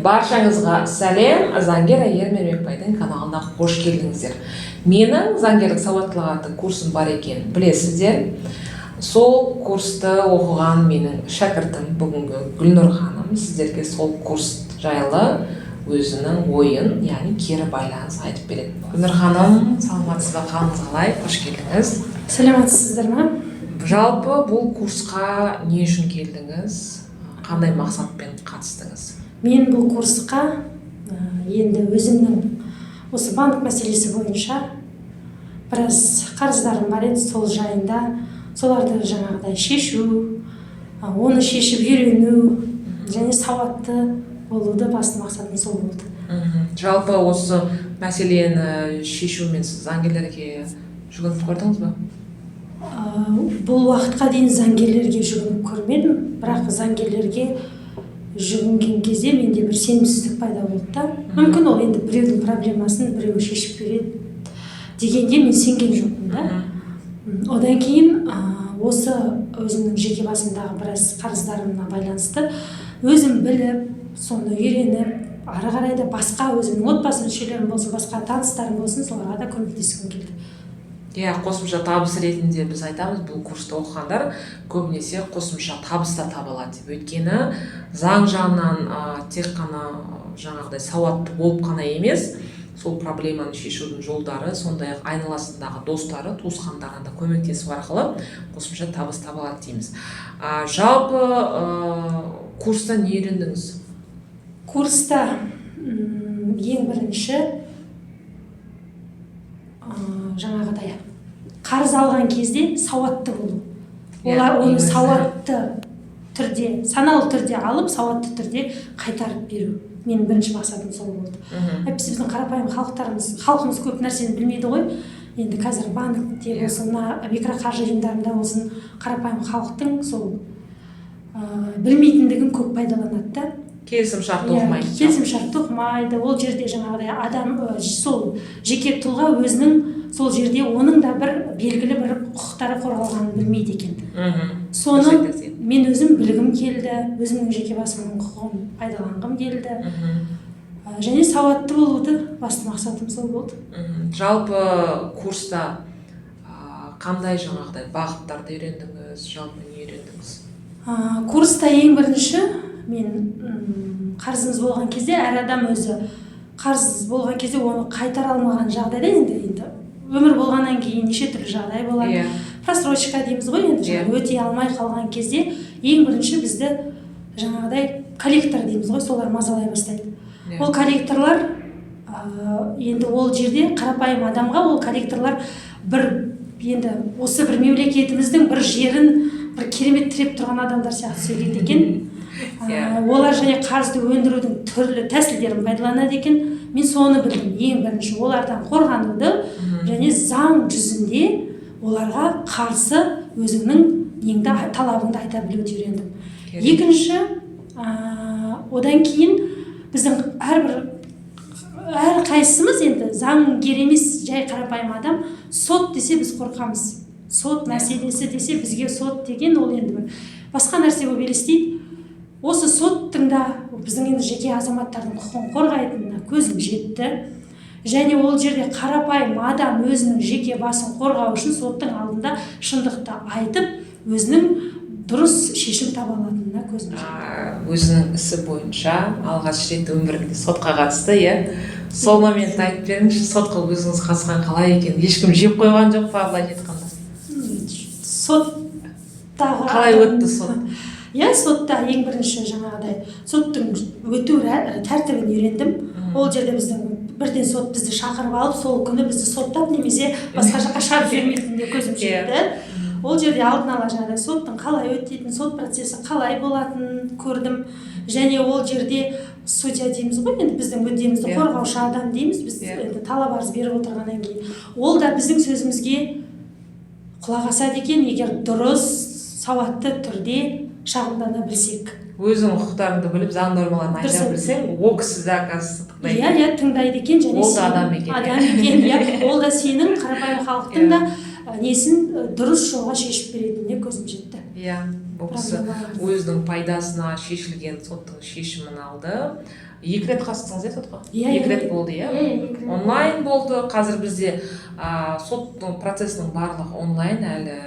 Баршаңызға сәлем, заңгер Әйгерім Ермекбайдың каналына қош келдіңіздер. Менің заңгерлік сауаттылық атты курсым бар екен, білесіздер. Сол курсты оқыған менің шәкіртім бүгінгі Гүлнұр ханым сіздерге сол курс жайлы өзінің ойын, яғни кері байланыс айтып береді. Гүлнұр ханым, саламатсыз ба, қалыңыз қалай? Қош келдіңіз. Сәлеметсіздер ме? Жалпы бұл курсқа не үшін келдіңіз? Қандай мақсатпен қатыстыңыз? Мен бұл курсқа енді өзімнің осы банк мәселесі бойынша біраз қарыздарым бар еді, сол жайында соларды жаңағыдай шешу, оны шешіп үйрену және сауатты болуды басты мақсатым сол болды. Жалпы осы мәселені шешумен сіз заңгерлерге жүгініп көрдіңіз ба? Бұл уақытқа дейін заңгерлерге жүгініп көрмедім, бірақ заңгерлерге жүгінген кезде менде бір сенімсіздік пайда болды да. Мүмкін ол енді біреудің проблемасын біреу шешіп береді дегенде мен сенген жоқпын да. Одан кейін осы өзімнің жеке басымдағы біраз қарыздарымына байланысты өзім біліп, соны үйреніп, ары қарай да басқа өзімнің отбасы мүшелерім болсын, басқа таныстарым болсын, соларға да көмектескім келді. Қосымша табыс ретінде біз айтамыз, бұл курсты оқығандар көбінесе қосымша табыс та таба алады деп. Өйткені заң жағынан тек қана жаңағыдай сауатты болып қана емес, сол проблеманы шешудің жолдары, сондай-ақ айналасындағы достары, туысқандарына да көмектесу арқылы қосымша табыс таба алады дейміз. Жалпы курста не үйрендіңіз? Курста ең бірінші жаңағыдай қарыз алған кезде сауатты болу. Олар оны сауатты түрде, саналы түрде алып, сауатты түрде қайтарып беру. Менің бірінші мақсатым сол болды. Біздің қарапайым халқымыз көп нәрсені білмейді ғой. Енді қазір банкте болсын, микроқаржы ұйымдарында болсын, қарапайым халықтың сол білмейтіндігін көп пайдаланады да. Келісімшартты оқымайды. Келісімшартты оқымайды. Ол жерде жаңағыдай адам, сол жеке тұлға өзінің сол жерде оның да бір белгілі бір құқықтары қорғалғанын білмейді екен. Соны мен өзім білгім келді, өзімнің жеке басымның құқығын пайдаланғым келді. Және сауатты болуды басты мақсатым сол болды. Жалпы курста қандай жаңағыдай бағыттарды үйрендіңіз, жалпы не үйрендіңіз? Курста ең бірінші мен қарызымыз болған кезде, әр адам өзі қарыз болған кезде оны қайтара алмаған жағдайда енді өмір болғаннан кейін неше түрлі жағдай болады. Просрочка дейміз ғой, енді өте алмай қалған кезде ең бірінші бізді жаңағыдай коллектор дейміз ғой, солар мазалай бастайды. Ол коллекторлар енді ол жерде қарапайым адамға ол коллекторлар енді осы бір мемлекетіміздің бір жерін бір керемет тіреп тұрған адамдар сияқты сөйлейді екен. Олар және қарызды өндірудің түрлі тәсілдерін пайдаланады екен. Мен соны білдім. Ең бірінші олардан қорғануды және заң жүзінде оларға қарсы өзіңнің талабыңды айта білуді үйрендім. Екінші, одан кейін біздің әрқайсымыз енді заңгер емес, жай қарапайым адам, сот десе біз қорқамыз. Сот мәселесі десе бізге сот деген ол енді бір басқа нәрсе болып елестейді. Осы соттың да біздің енді жеке азаматтардың құқығын қорғайтынына көзім жетті. Және ол жерде қарапайым адам өзінің жеке басын қорғау үшін соттың алдында шындықты айтып, өзінің дұрыс шешім таба алатынына көзім жетті. Өзінің ісі бойынша алғаш рет өмірінде сотқа қатысты, сол моментті айтып беріңізші, сотқа өзіңіз қатысқан қалай екен? Ешкім жеп қойған жоқ па, былай айтқанда? Соттағы қалай өтті сот? Сотта ең бірінші жаңағыдай соттың өту тәртібін үйрендім. Ол жерде біздің бірден сот бізді шақырып алып, сол күні бізді соттап немесе басқа жаққа шығарып жібермейтініне көзім жетті. Ол жерде алдын ала жаңағыдай соттың қалай өтетінін, сот процесі қалай болатынын көрдім. Және ол жерде судья дейміз ғой, енді біздің мүддемізді қорғаушы адам дейміз, біз енді талап арыз беріп отырғаннан кейін. Ол да біздің сөзімізге құлақ асады екен, егер дұрыс, сауатты түрде шағымдана білсек. Өзің құқықтарыңды біліп, заң нормаларын айта білсең, ол кісі де тыңдайды екен, және ол да адам екен. Ол да сенің қарапайым халықтың да несін дұрыс жолға шешіп беретініне көзім жетті. бұл кісі өзінің пайдасына шешілген соттың шешімін алды. 2 рет қатыстыңыз иә сотқа? 2 рет болды иә? Онлайн болды. Қазір бізде соттың процесінің барлығы онлайн, әлі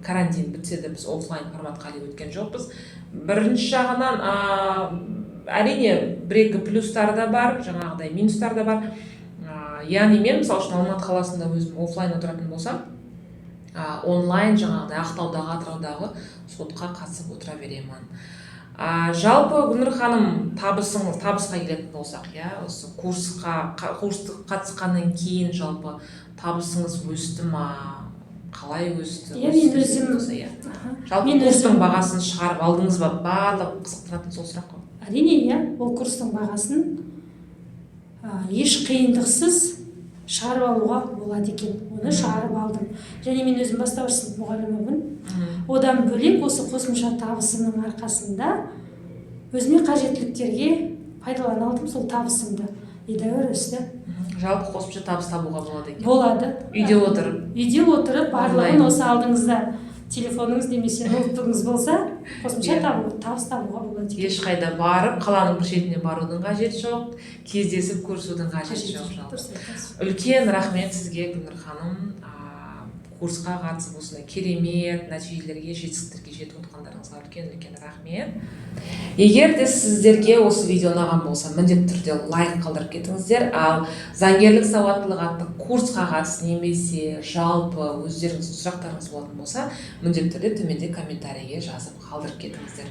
карантин бітсе де біз офлайн форматқа әлі өткен жоқпыз. Бірінші жағынан әрине бір-екі плюстар да бар, жаңағыдай минустар да бар. Яғни мен мысалы үшін Алматы қаласында өзім офлайн отыратын болсам, онлайн жаңағыдай Ақтаудағы, Атыраудағы сотқа қатысып отыра беремін. Жалпы Гүлнұр ханым, табысқа келетін болсақ, осы курсқа қатысқаннан кейін жалпы табысыңыз өсті ма? Қалай өсті? Мен өзім жалпы курстың бағасын шығарып алдыңыз ба? Барлық қызықтыратын сол сұрақ қой. Әрине, ол курстың бағасын еш қиындықсыз шығарып алуға болады екен. Оны шығарып алдым. Және мен өзім бастауыш сынып мұғалімімін. Одан бөлек осы қосымша табысымның арқасында өзіме қажеттіліктерге пайдалана алдым сол табысымды. Едәуір өсті. Жалпы қосымша табыс табуға болады екен. Болады. Үйде отырып барлығын осы алдыңызда телефоныңыз немесе ноутбугыңыз болса, қосымша табыс табуға болады. Ешқайда барып, қаланың бір шетіне барудың қажеті жоқ, кездесіп көрісудің қажеті жоқ. Үлкен рахмет сізге, Гүлнұр ханым. Курсқа қатысып осындай керемет нәтижелерге, жетістіктерге жетіп отырғандарыңызға үлкен рахмет. Егер де сіздерге осы видео ұнаған болса, міндетті түрде лайк қалдырып кетіңіздер. Ал заңгерлік сауаттылық атты курсқа қатысты немесе жалпы өздеріңіздің сұрақтарыңыз болатын болса, міндетті түрде төменде комментарийге жазып қалдырып кетіңіздер.